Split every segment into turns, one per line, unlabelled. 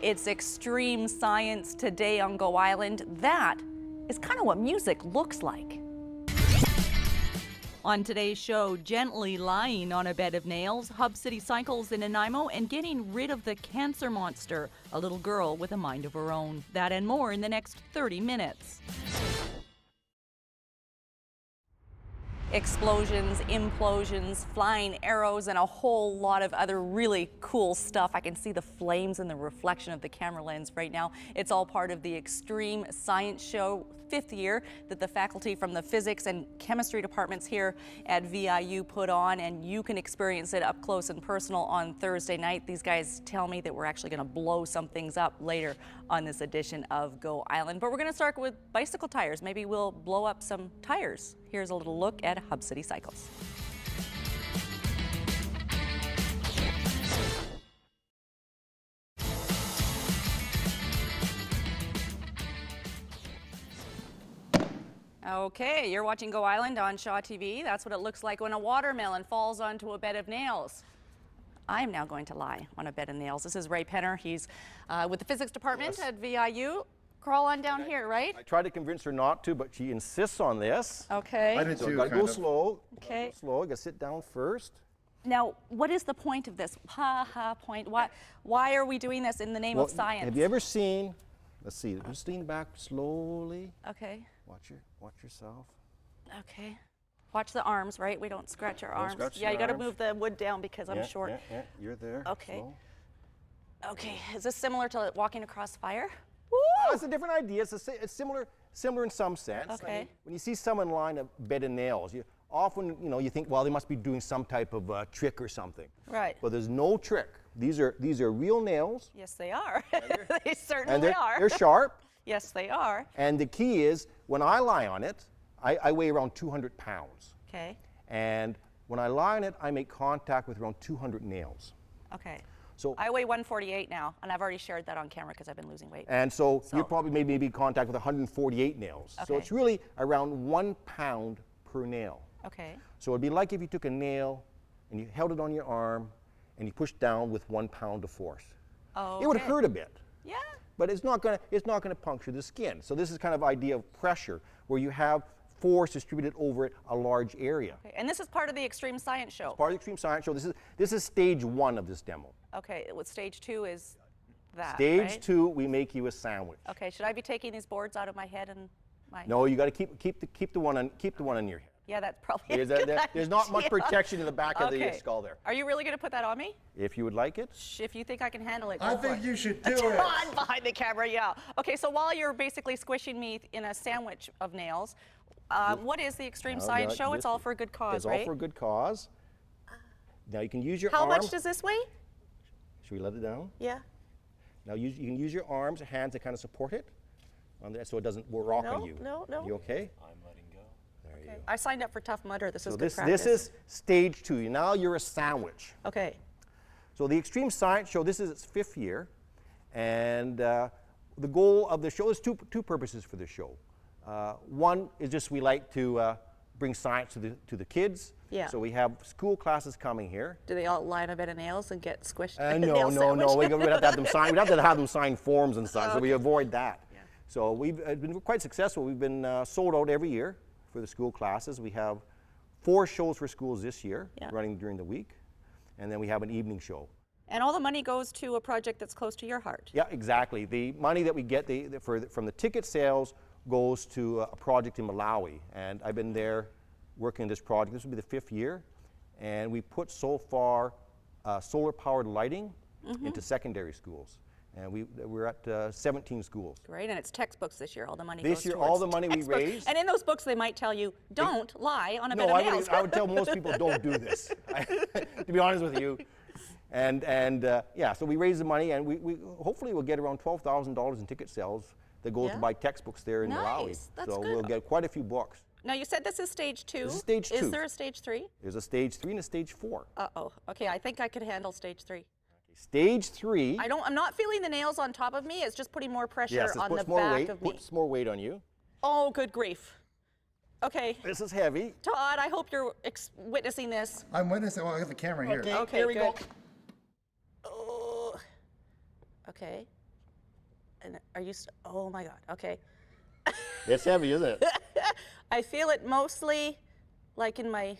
It's extreme science today on Go Island. That is kind of what music looks like. On today's show, gently lying on a bed of nails, Hub City Cycles in Nanaimo, and getting rid of the cancer monster, a little girl with a mind of her own. That and more in the next 30 minutes. Explosions, implosions, flying arrows, and a whole lot of other really cool stuff. I can see the flames in the reflection of the camera lens right now. It's all part of the Extreme Science Show, 5th year, that the faculty from the physics and chemistry departments here at VIU put on, and you can experience it up close and personal on Thursday night. These guys tell me that we're actually going to blow some things up later on this edition of Go Island. But we're going to start with bicycle tires. Maybe we'll blow up some tires. Here's a little look at Hub City Cycles. Okay, you're watching Go Island on Shaw TV. That's what it looks like when a watermelon falls onto a bed of nails. I'm now going to lie on a bed of nails. This is Ray Penner. He's with the physics department at VIU. Crawl on down here, right?
I tried to convince her not to, but she insists on this.
Okay.
I did
So
too,
you gotta
kind
go
of.
slow.
Okay.
Slow. You gotta sit down first.
Now, what is the point of this? Point. Why are we doing this in the name of science?
Have you ever seen? Let's see. Just lean back slowly.
Okay.
Watch yourself.
Okay. Watch the arms, right? We don't scratch our arms.
scratch
Yeah,
your
you got to
arms.
move the wood down because I'm short.
Yeah. You're there.
Okay.
Slow.
Okay. Is this similar to walking across fire?
It's a different idea. It's similar in some sense.
Okay.
I mean, when you see someone lying on a bed of nails, you often, you think, well, they must be doing some type of trick or something.
Right.
But there's no trick. These are real nails.
Yes, they are. They
And
certainly are.
they're sharp.
Yes, they are.
And the key is, when I lie on it, I weigh around 200 pounds.
Okay.
And when I lie on it, I make contact with around 200 nails.
Okay.
So,
I weigh 148 now, and I've already shared that on camera because I've been losing weight.
and so you probably may be in contact with 148 nails. So
Okay.
it's really around 1 pound per nail.
Okay.
So it'd be like if you took a nail and you held it on your arm and you pushed down with 1 pound of force.
Oh.
It would hurt a bit.
Yeah.
But it's not gonna puncture the skin. So this is kind of idea of pressure, where you have force distributed over a large area.
Okay. And this is part of the Extreme Science Show.
Part of the Extreme Science Show. This is stage 1 of this demo.
Okay. With stage 2 is that.
Stage
right?
2, we make you a sandwich.
Okay. Should I be taking these boards out of my head and my?
No, you got to keep the one on your head.
Yeah, that's probably.
There's not much
idea.
protection in the back of the
Okay.
skull there.
Are you really going to put that on me?
If you would like it.
If you think I can handle it, go
I
for
think
it.
you should do it.
On behind the camera, yeah. Okay, so while you're basically squishing me in a sandwich of nails, what is the Extreme Science Show? It's all for a good cause,
It's
right?
all for a good cause. Now you can use your
How
arm.
much does this weigh?
Should we let it down?
Yeah.
Now you can use your arms and hands to kind of support it on that, so it doesn't rock on you.
No.
You okay?
I'm letting go.
There you
Okay.
go.
I signed up for Tough Mudder. This is
So
good practice.
this is stage 2. Now you're a sandwich.
Okay.
So the Extreme Science Show, this is its 5th year, and the goal of the show is two purposes for the show. One is just we like to bring science to the kids.
Yeah.
So we have school classes coming here.
Do they all lie on a bed of nails and get squished?
No.
Nail
We'd
sandwich?
have to have them sign. We'd have to have them sign forms and such. So we avoid that.
Yeah.
So we've been quite successful. We've been sold out every year for the school classes. We have 4 shows for schools this year,
Yeah.
running during the week, and then we have an evening show.
And all the money goes to a project that's close to your heart.
Yeah, exactly. The money that we get from the ticket sales goes to a project in Malawi, and I've been there working on this project. This will be the 5th year, and we put so far solar-powered lighting into secondary schools, and we're at 17 schools.
Great, and it's textbooks this year. All the money
This
goes
year,
towards
all the money we
textbooks.
raised-
And in those books, they might tell you, don't lie on a bed
No,
of nails.
I would tell most people don't do this. To be honest with you, and yeah, so we raise the money, and we hopefully we'll get around $12,000 in ticket sales that go
Yeah.
to buy textbooks there in Malawi.
Nice, that's
so
good.
we'll get quite a few books.
Now, you said this is stage 2.
This is stage 2.
Is there a stage 3?
There's a stage 3 and a stage 4.
Uh-oh. Okay, I think I could handle stage 3.
Stage 3.
I'm not feeling the nails on top of me. It's just putting more pressure
Yes, it
on the
puts more
back
weight.
of me.
Puts more weight on you.
Oh, good grief. Okay,
This is heavy.
Todd, I hope you're witnessing this.
I'm witnessing. Well, I got the camera here.
Okay,
here we go.
Oh. Okay.
And are you, oh my God, okay.
It's heavy, isn't it?
I feel it mostly like in my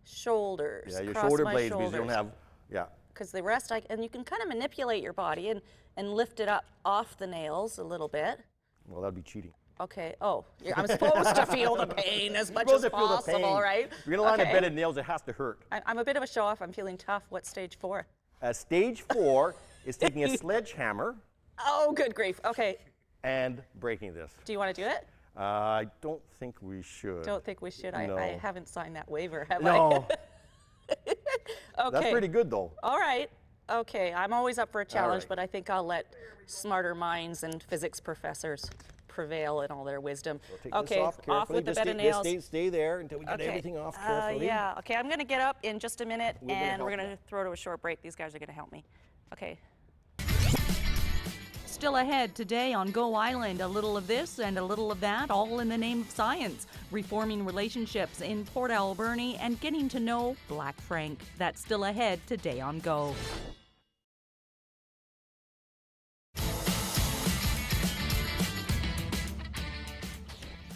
shoulders.
Yeah, your
across
shoulder
my
blades, because you don't
shoulders.
have, yeah.
Because the rest, and you can kind of manipulate your body and lift it up off the nails a little bit.
Well, that'd be cheating.
Okay, oh, I'm supposed to feel the pain as much
Supposed
as
to feel the
possible,
pain.
right?
If you're gonna line a
Okay.
bed of nails, it has to hurt.
I'm a bit of a show off. I'm feeling tough. What's stage 4?
Stage 4 is taking a sledgehammer
Oh, good grief. Okay,
and breaking this.
do you want to do it?
I don't think we should.
Don't think we should.
No.
I haven't signed that waiver, have
No.
I? Okay.
That's pretty good, though.
All right. Okay, I'm always up for a challenge,
right.
but I think I'll let smarter minds and physics professors prevail in all their wisdom.
Take
Okay,
this off carefully.
off with the
Just
bed of
stay,
nails.
Stay there until we get
Okay.
everything off carefully.
Yeah, okay, I'm gonna get up in just a minute
gonna
and we're
help
gonna throw to a short break. These guys are gonna help me. Okay.
Still ahead today on Go Island, a little of this and a little of that, all in the name of science, reforming relationships in Port Alberni and getting to know Black Frank. That's still ahead today on Go.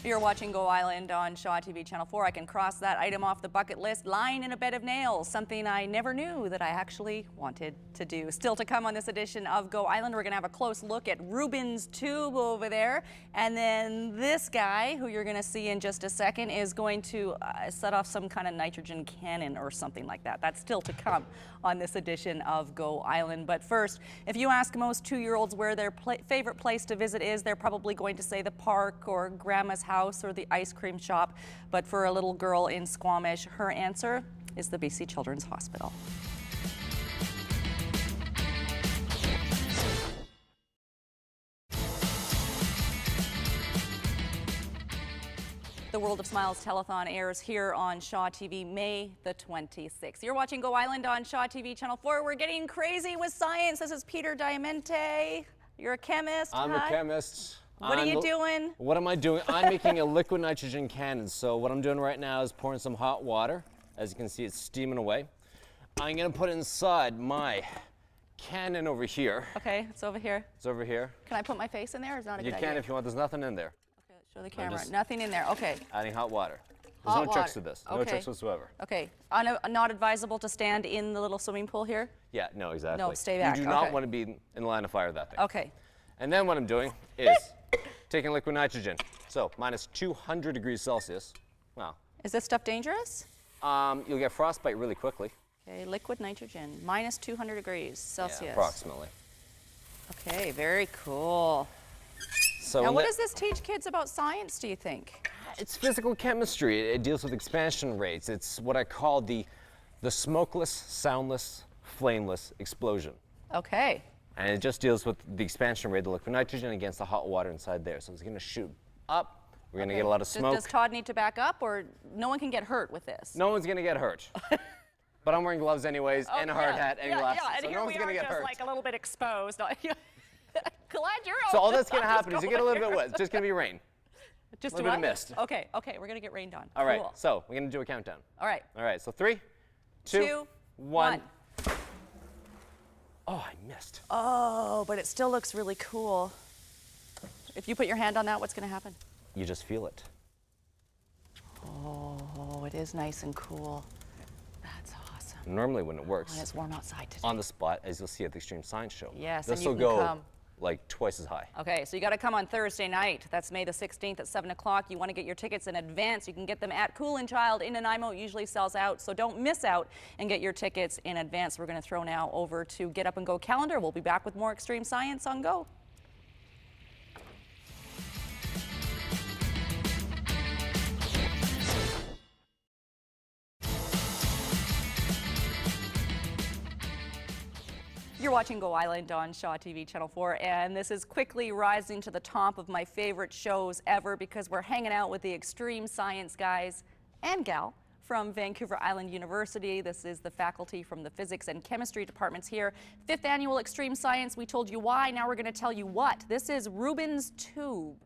You're watching Go Island on Shaw TV Channel 4. I can cross that item off the bucket list, lying in a bed of nails, something I never knew that I actually wanted to do. Still to come on this edition of Go Island, we're going to have a close look at Rubens Tube over there. And then this guy, who you're going to see in just a second, is going to set off some kind of nitrogen cannon or something like that. That's still to come on this edition of Go Island. But first, if you ask most 2-year-olds where their favorite place to visit is, they're probably going to say the park or grandma's house or the ice cream shop. But for a little girl in Squamish, her answer is the BC Children's Hospital. The World of Smiles telethon airs here on Shaw TV May the 26th. You're watching Go Island on Shaw TV Channel 4. We're getting crazy with science. This is Peter Diamante. You're a chemist.
I'm
Hi.
a chemist.
What are you doing?
What am I doing? I'm making a liquid nitrogen cannon. So what I'm doing right now is pouring some hot water. As you can see, it's steaming away. I'm gonna put inside my cannon over here.
Okay, it's over here.
It's over here.
Can I put my face in there or is it not a
You
good
can
idea?
if you want. There's nothing in there.
Okay, let's show the camera.
just-
Nothing in there. Okay.
Adding hot water. There's
Hot
no tricks
water.
to this. No
Okay.
tricks whatsoever.
Okay. Not advisable to stand in the little swimming pool here?
Yeah, no, exactly.
No, stay back.
You do not
Okay.
want to be in the line of fire of that thing.
Okay.
And then what I'm doing is taking liquid nitrogen. So minus 200 degrees Celsius. Wow.
Is this stuff dangerous?
You'll get frostbite really quickly.
Okay, liquid nitrogen, minus 200 degrees Celsius.
Yeah, approximately.
Okay, very cool.
So
Now,
in
what
the-
does this teach kids about science, do you think?
It's physical chemistry. It deals with expansion rates. It's what I call the smokeless, soundless, flameless explosion.
Okay.
And it just deals with the expansion rate of the liquid nitrogen against the hot water inside there. So it's going to shoot up. We're going to get a lot of smoke.
Does Todd need to back up, or no one can get hurt with this?
No one's going to get hurt. But I'm wearing gloves anyways, and a hard hat and glasses.
Yeah, and
so
here
no one's
we
going
are
to get
just
hurt.
like a little bit exposed. Glad you're
So all
open.
that's going to
I'll
happen
just
is you
go
get a little
here.
bit wet. It's just going to be rain.
Just
a little bit of
what?
mist.
Okay, okay, we're gonna get rained on.
All right,
Cool.
so we're going to do a countdown.
All right.
All right, so 3, 2, 1. Oh, I missed.
Oh, but it still looks really cool. If you put your hand on that, what's gonna happen?
You just feel it.
Oh, it is nice and cool. That's awesome.
Normally when it works,
And it's warm outside today.
on the spot, as you'll see at the Extreme Science Show.
Yes, and
this
you
will
can
go
come.
like twice as high.
Okay, so you got to come on Thursday night. That's May the 16th at 7 o'clock. You want to get your tickets in advance. You can get them at Cool and Child in Nanaimo. It usually sells out, so don't miss out and get your tickets in advance. We're going to throw now over to Get Up and Go calendar. We'll be back with more Extreme Science on Go. You're watching Go Island on Shaw TV Channel 4, and this is quickly rising to the top of my favorite shows ever because we're hanging out with the extreme science guys and gal from Vancouver Island University. This is the faculty from the physics and chemistry departments here. 5th annual Extreme Science. We told you why. Now we're going to tell you what. This is Rubens Tube.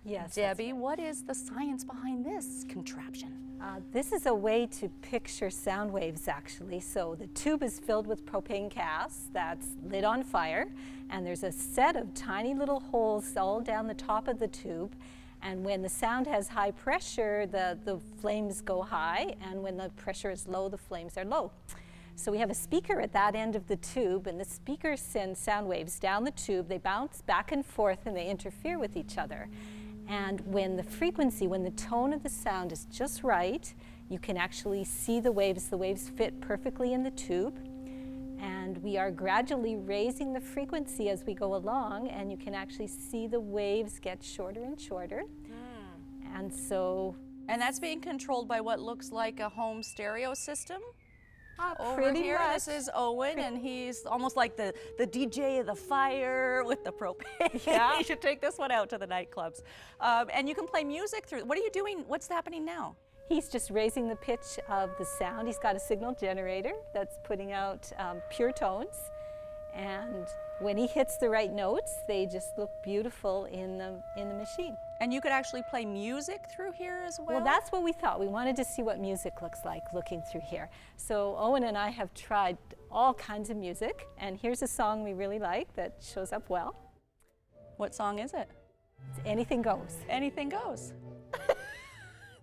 Yes. that's
Debbie, what is the science behind this contraption?
This is a way to picture sound waves, actually. So the tube is filled with propane gas that's lit on fire, and there's a set of tiny little holes all down the top of the tube. And when the sound has high pressure, the flames go high, and when the pressure is low, the flames are low. So we have a speaker at that end of the tube, and the speaker sends sound waves down the tube. They bounce back and forth, and they interfere with each other. And when the frequency, when the tone of the sound is just right, you can actually see the waves. The waves fit perfectly in the tube. And we are gradually raising the frequency as we go along, and you can actually see the waves get shorter and shorter. And so...
And that's being controlled by what looks like a home stereo system? Over
pretty
here,
much.
this is Owen, and he's almost like the DJ of the fire with the propane.
Yeah.
You should take this one out to the nightclubs. And you can play music through. What are you doing? What's happening now?
He's just raising the pitch of the sound. He's got a signal generator that's putting out pure tones. And when he hits the right notes, they just look beautiful in the machine.
And you could actually play music through here as well?
Well, that's what we thought. We wanted to see what music looks like looking through here. So Owen and I have tried all kinds of music, and here's a song we really like that shows up well.
What song is it?
It's Anything Goes.
Anything Goes.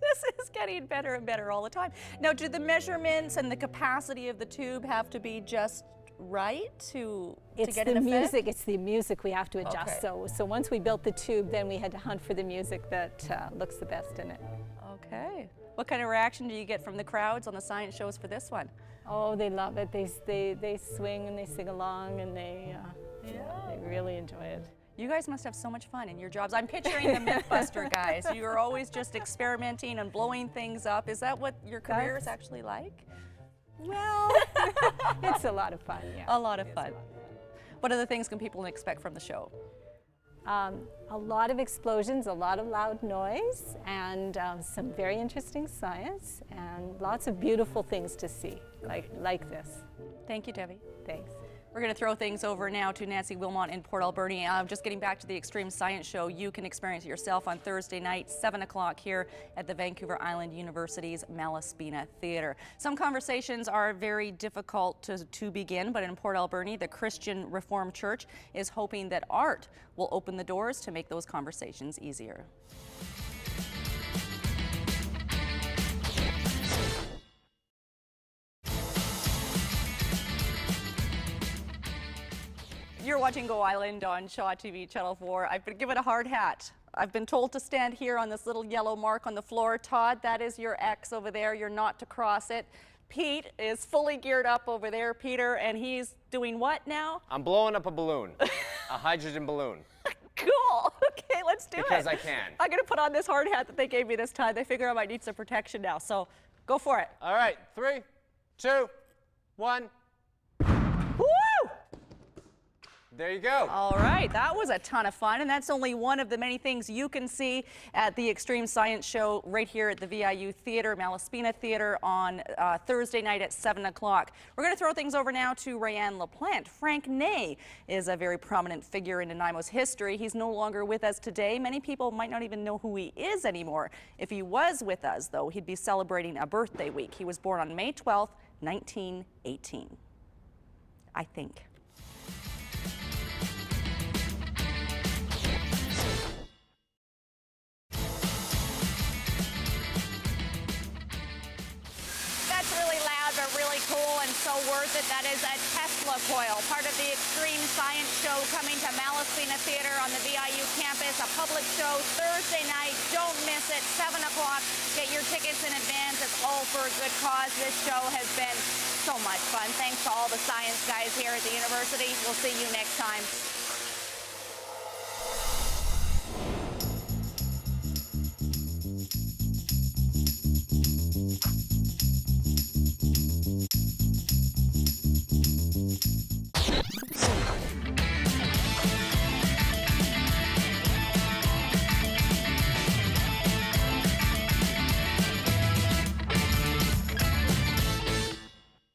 This is getting better and better all the time. Now, do the measurements and the capacity of the tube have to be just right to get an effect?
It's the music we have to adjust.
Okay.
So once we built the tube, then we had to hunt for the music that looks the best in it.
Okay. What kind of reaction do you get from the crowds on the science shows for this one?
Oh, they love it. They swing and they sing along, and they really enjoy it.
You guys must have so much fun in your jobs. I'm picturing the Mythbuster guys. You're always just experimenting and blowing things up. Is that what your career is actually like?
Well, it's a lot of fun, yeah.
A lot of fun. What other things can people expect from the show?
A lot of explosions, a lot of loud noise, and some very interesting science, and lots of beautiful things to see, like this.
Thank you, Debbie.
Thanks.
We're going to throw things over now to Nancy Wilmot in Port Alberni. Just getting back to the Extreme Science Show, you can experience it yourself on Thursday night, 7 o'clock here at the Vancouver Island University's Malaspina Theatre. Some conversations are very difficult to begin, but in Port Alberni, the Christian Reformed Church is hoping that art will open the doors to make those conversations easier. You're watching Go Island on Shaw TV Channel 4. I've been given a hard hat. I've been told to stand here on this little yellow mark on the floor. Todd, that is your X over there. You're not to cross it. Pete is fully geared up over there, Peter, and he's doing what now?
I'm blowing up a balloon, a hydrogen balloon.
Cool. Okay, let's do it.
Because I can.
I'm going to put on this hard hat that they gave me this time. They figure I might need some protection now, so go for it.
All right, 3, 2, 1.
Woo!
There you go.
All right, that was a ton of fun, and that's only one of the many things you can see at the Extreme Science Show right here at the VIU Theatre, Malaspina Theatre, on Thursday night at 7 o'clock. We're going to throw things over now to Rayanne LaPlante. Frank Ney is a very prominent figure in Nanaimo's history. He's no longer with us today. Many people might not even know who he is anymore. If he was with us, though, he'd be celebrating a birthday week. He was born on May 12th, 1918, I think. Really cool and so worth it. That is a Tesla coil, part of the Extreme Science Show coming to Malaspina Theatre on the VIU campus. A public show Thursday night. Don't miss it. 7 o'clock. Get your tickets in advance. It's all for a good cause. This show has been so much fun. Thanks to all the science guys here at the university. We'll see you next time.